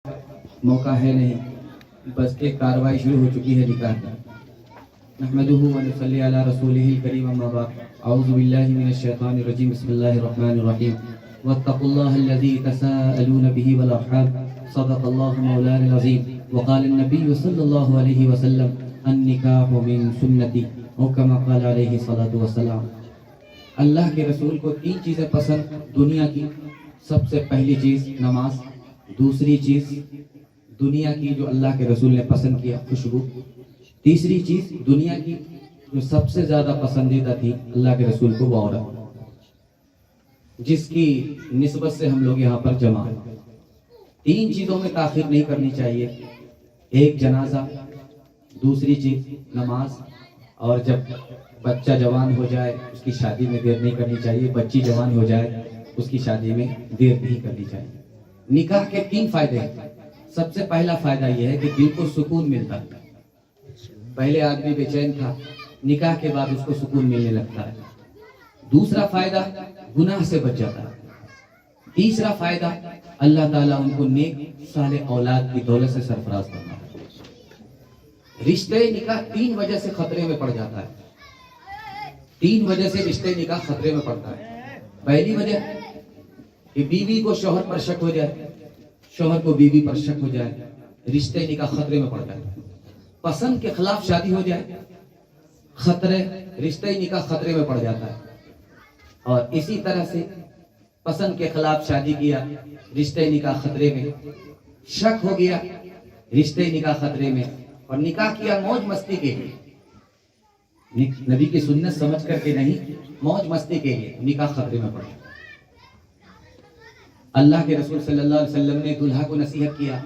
मौका है नहीं, बस एक कार्रवाई शुरू हो चुकी है निकाह की। नहमदुहु व नसल्ली अला रसूलिहिल करीम अम्मा बाद। अऊज़ु बिल्लाहि मिनश शैतानिर रजीम। बिस्मिल्लाहिर रहमानिर रहीम। वत्तकुल्लाहल्लज़ी तसाअलून बिही वल अर्हाम। सदक़ल्लाहु मौलानाल अज़ीम। व क़ाल अन्नबी सल्लल्लाहु अलैहि वसल्लम अन्निकाहु मिन सुन्नती औ कमा क़ाल अलैहि सल्लतु वस्सलाम। अल्लाह के रसूल को तीन चीज़ें पसंद दुनिया की। सबसे पहली चीज़ नमाज, दूसरी चीज़ दुनिया की जो अल्लाह के रसूल ने पसंद किया खुशबू, तीसरी चीज़ दुनिया की जो सबसे ज़्यादा पसंदीदा थी अल्लाह के रसूल को वो औरत, जिसकी निस्बत से हम लोग यहाँ पर जमा हैं। तीन चीज़ों में ताख़ीर नहीं करनी चाहिए, एक जनाजा, दूसरी चीज़ नमाज, और जब बच्चा जवान हो जाए उसकी शादी में देर नहीं करनी चाहिए, बच्ची जवान हो जाए उसकी शादी में देर नहीं करनी चाहिए। निकाह के तीन फायदे हैं। सबसे पहला फायदा यह है कि दिल को सुकून मिलता है। पहले आदमी बेचैन था, निकाह के बाद उसको सुकून मिलने लगता है। दूसरा फायदा गुनाह से बच जाता है। तीसरा फायदा अल्लाह ताला उनको नेक साले औलाद की दौलत से सरफराज करना है। रिश्ते निकाह तीन वजह से खतरे में पड़ जाता है। तीन वजह से रिश्ते निकाह खतरे में पड़ता है। पहली वजह कि बीवी को शौहर पर शक हो जाए, शौहर को बीवी पर शक हो जाए, रिश्ते निकाह खतरे में पड़ जाए। पसंद के खिलाफ शादी हो जाए, खतरे, रिश्ते निकाह खतरे में पड़ जाता है। और इसी तरह से पसंद के खिलाफ शादी किया, रिश्ते निकाह खतरे में, शक हो गया, रिश्ते निकाह खतरे में, और निकाह किया मौज मस्ती के लिए, नबी की सुन्नत समझ करके नहीं, मौज मस्ती के लिए, निकाह खतरे में पड़ा। अल्लाह के रसूल सल्लल्लाहु अलैहि वसल्लम ने दुल्हा को नसीहत किया,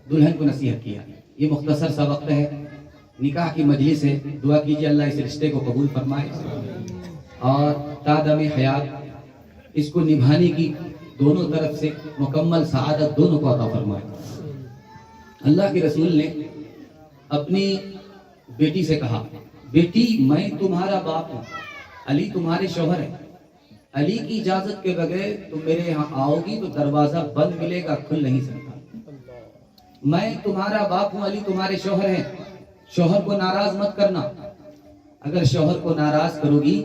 दुल्हन को नसीहत किया। ये मुख्तसर सा वक्त है, निकाह की मजलिस है। दुआ कीजिए अल्लाह इस रिश्ते को कबूल फरमाए और तादमे हयात इसको निभाने की दोनों तरफ से मुकम्मल सआदत दोनों को अता फरमाए। अल्लाह के रसूल ने अपनी बेटी से कहा, बेटी मैं तुम्हारा बाप हूँ, अली तुम्हारे शौहर है। अली की इजाजत के बगैर तुम मेरे यहाँ आओगी तो दरवाजा बंद मिलेगा, खुल नहीं सकता। मैं तुम्हारा बाप हूँ, अली तुम्हारे शौहर हैं। शौहर को नाराज मत करना। अगर शौहर को नाराज करोगी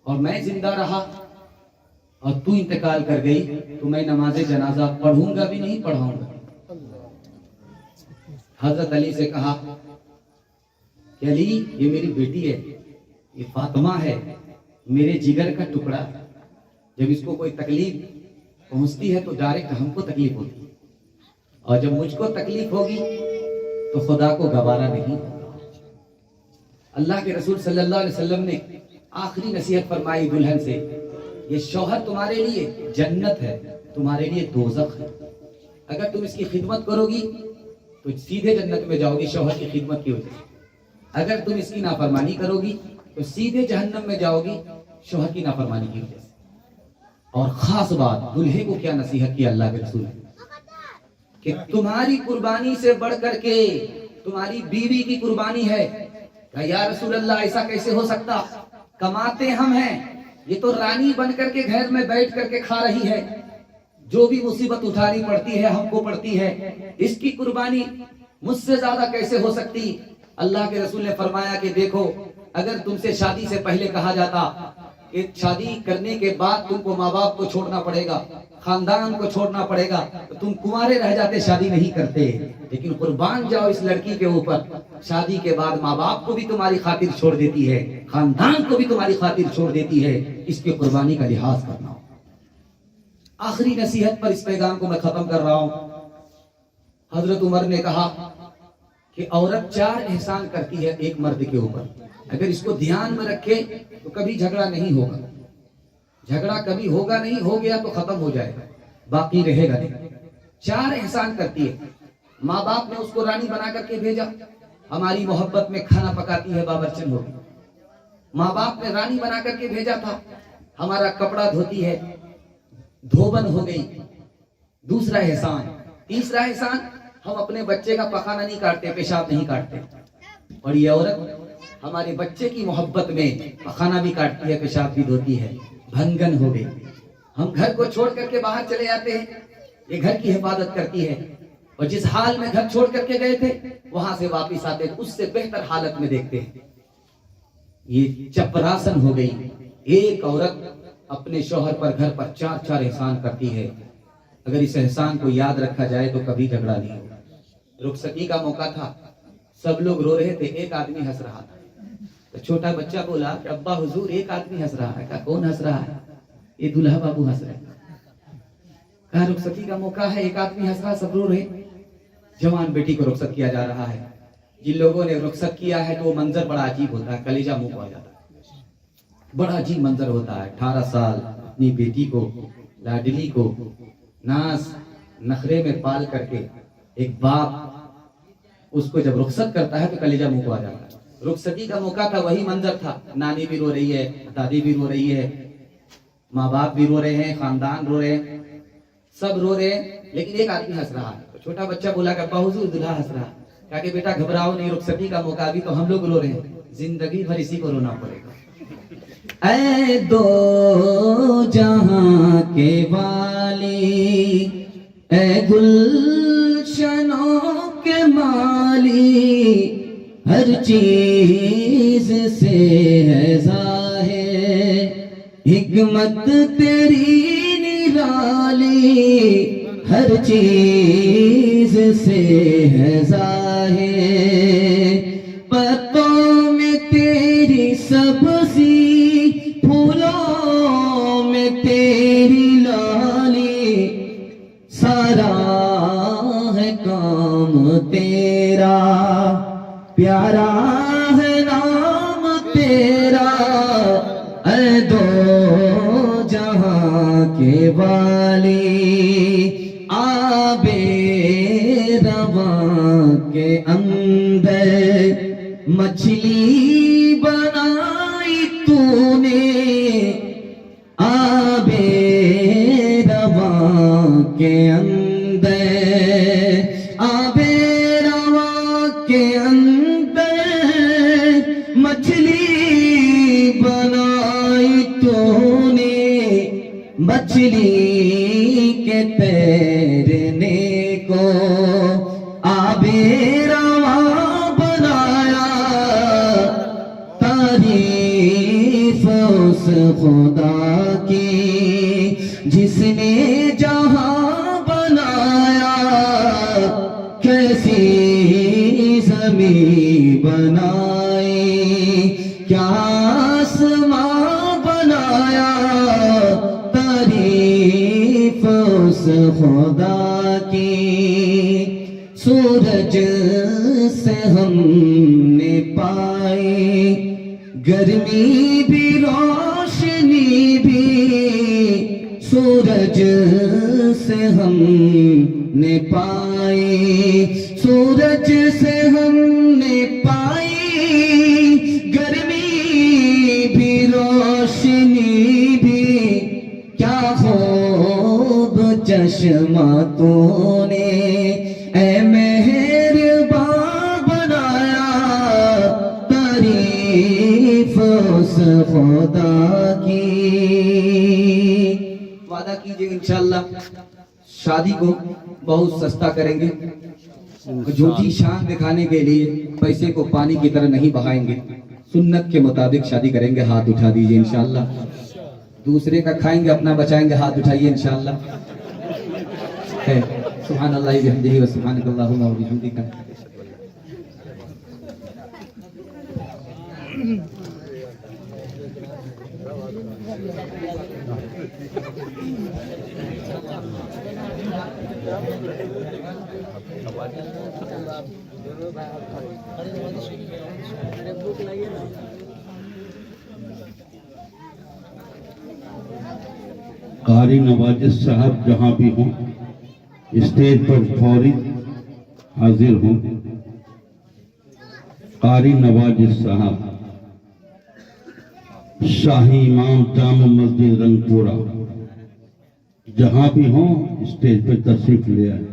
और मैं जिंदा रहा और तू इंतकाल कर गई तो मैं नमाज जनाजा पढ़ूंगा भी नहीं, पढ़ाऊंगा। हजरत अली से कहा कि अली ये मेरी बेटी है, ये फातिमा है, मेरे जिगर का टुकड़ा। जब इसको कोई तकलीफ पहुंचती है तो डायरेक्ट हमको तकलीफ होती है, और जब मुझको तकलीफ होगी तो खुदा को गवारा नहीं। अल्लाह के रसूल सल्लल्लाहु अलैहि वसल्लम ने आखिरी नसीहत फरमाई दुल्हन से, ये शौहर तुम्हारे लिए जन्नत है, तुम्हारे लिए दोज़ख है। अगर तुम इसकी खिदमत करोगी तो सीधे जन्नत में जाओगी शौहर की खिदमत की वजह से। अगर तुम इसकी नाफरमानी करोगी तो सीधे जहन्नम में जाओगी शौहर की नाफरमानी की वजह से। और खास बात दूल्हे को क्या नसीहत की अल्लाह के रसूल ने, कि तुम्हारी कुर्बानी से बढ़ करके तुम्हारी बीवी की कुर्बानी है। या रसूल अल्लाह ऐसा कैसे हो सकता, कमाते हम हैं, ये तो रानी बन करके घर में बैठ करके खा रही है, जो भी मुसीबत उठानी पड़ती है हमको पड़ती है, इसकी कुर्बानी मुझसे ज्यादा कैसे हो सकती। अल्लाह के रसूल ने फरमाया कि देखो, अगर तुमसे शादी से पहले कहा जाता कि शादी करने के बाद तुमको माँ बाप को छोड़ना पड़ेगा, खानदान को छोड़ना पड़ेगा, तो तुम कुंवारे रह जाते, शादी नहीं करते। लेकिन कुर्बान जाओ इस लड़की के ऊपर, शादी के बाद माँ बाप को भी तुम्हारी खातिर छोड़ देती है, खानदान को भी तुम्हारी खातिर छोड़ देती है, इसकी कुर्बानी का लिहाज करना। आखिरी नसीहत पर इस पैगाम को मैं खत्म कर रहा हूँ। हजरत उमर ने कहा कि औरत 4 एहसान करती है एक मर्द के ऊपर, अगर इसको ध्यान में रखे तो कभी झगड़ा नहीं होगा। झगड़ा कभी होगा नहीं, हो गया तो खत्म हो जाएगा, बाकी रहेगा नहीं। 4 एहसान करती है। माँ बाप ने उसको रानी बना करके भेजा, हमारी मोहब्बत में खाना पकाती है, बाबरचन हो गई। माँ बाप ने रानी बना करके भेजा था, हमारा कपड़ा धोती है, धोबन हो गई। दूसरा एहसान। तीसरा एहसान, हम अपने बच्चे का पखाना नहीं काटते, पेशाब नहीं काटते, और ये औरत हमारे बच्चे की मोहब्बत में पखाना भी काटती है, पेशाब भी धोती है। भंगन हो गई। हम घर को छोड़ करके बाहर चले जाते हैं, ये घर की हिफाजत करती है, اور جس حال میں گھر چھوڑ کر کے گئے تھے وہاں سے واپس آتے تو اس سے بہتر حالت میں دیکھتے ہیں. یہ چپراسن ہو گئی. ایک عورت اپنے شوہر پر گھر پر 4 احسان کرتی ہے. اگر اس احسان کو یاد رکھا جائے تو کبھی جھگڑا نہیں ہوگا. رخصتی کا موقع تھا, سب لوگ رو رہے تھے, ایک آدمی ہنس رہا تھا. تو چھوٹا بچہ بولا کہ ابا حضور ایک آدمی ہنس رہا ہے. کہا کون ہنس رہا ہے؟ یہ دلہا بابو ہنس رہے ہیں. کہا رخصتی کا موقع ہے, ایک آدمی ہنس رہا, سب رو رہے. جوان بیٹی کو رخصت کیا جا رہا ہے. جن لوگوں نے رخصت کیا ہے تو وہ منظر بڑا عجیب ہوتا ہے, کلیجہ منہ کو آ جاتا ہے. بڑا عجیب منظر ہوتا ہے. 18 سال اپنی بیٹی کو, لاڈلی کو ناز نخرے میں پال کر کے ایک باپ اس کو جب رخصت کرتا ہے تو کلیجہ منہ کو آ جاتا ہے. رخصتی کا موقع تھا, وہی منظر تھا. نانی بھی رو رہی ہے, دادی بھی رو رہی ہے, ماں باپ بھی رو رہے ہیں, خاندان رو رہے ہیں, سب رو رہے ہیں, لیکن ایک آدمی ہنس رہا ہے. تو چھوٹا بچہ بولا کہ ابا حضور دلہا ہنس رہا. کہا کہ بیٹا گھبراؤ نہیں, رخصتی کا موقع, ابھی تو ہم لوگ رو رہے ہیں, زندگی بھر اسی کو رونا پڑے گا. اے دو جہاں کے والی, اے گلشنوں کے مالی, ہر چیز سے ہے ظاہر حکمت تیری نرالی, ہر چیز سے ہے ظاہر پتوں میں تیری سبزی, پھولوں میں تیری لالی, سارا ہے کام تیرا, پیارا ہے نام تیرا. اے دو جہاں کے والی, آبے رواں کے اندر مچھلی بنائی تو نے, آبے رواں کے اندر, آبے رواں کے اندر مچھلی بنائی تو نے, مچھلی کے تیرنے کو آبے رواں بنایا. تعریف اس خدا کی جس نے جہاں بنایا, کیسی زمین بنائی, کیا آسمان بنایا. تعریف اس خدا کی. سورج سے ہم نے پائی گرمی بھی روشنی بھی, سورج سے ہم نے پائی, سورج سے ہم نے پائی گرمی بھی روشنی بھی. کیا خوب چشمہ تو نے اے مہرباں بنایا. تعریف اس خدا کی. وعدہ کیجئے انشاءاللہ شادی کو بہت سستا کریں گے, جھوٹی شان دکھانے کے لیے پیسے کو پانی کی طرح نہیں بہائیں گے, سنت کے مطابق شادی کریں گے. ہاتھ اٹھا دیجئے انشاءاللہ. دوسرے کا کھائیں گے اپنا بچائیں گے, ہاتھ اٹھائیے انشاءاللہ. سبحان اللہ بحمدہ و سبحانک اللہم و بحمدک. قاری نواجس صاحب جہاں بھی ہوں اسٹیج پر فوری حاضر ہوں. قاری نواجس صاحب شاہی امام جامع مسجد رنگ پورہ جہاں بھی ہوں اسٹیج پہ تشریف لے آئے.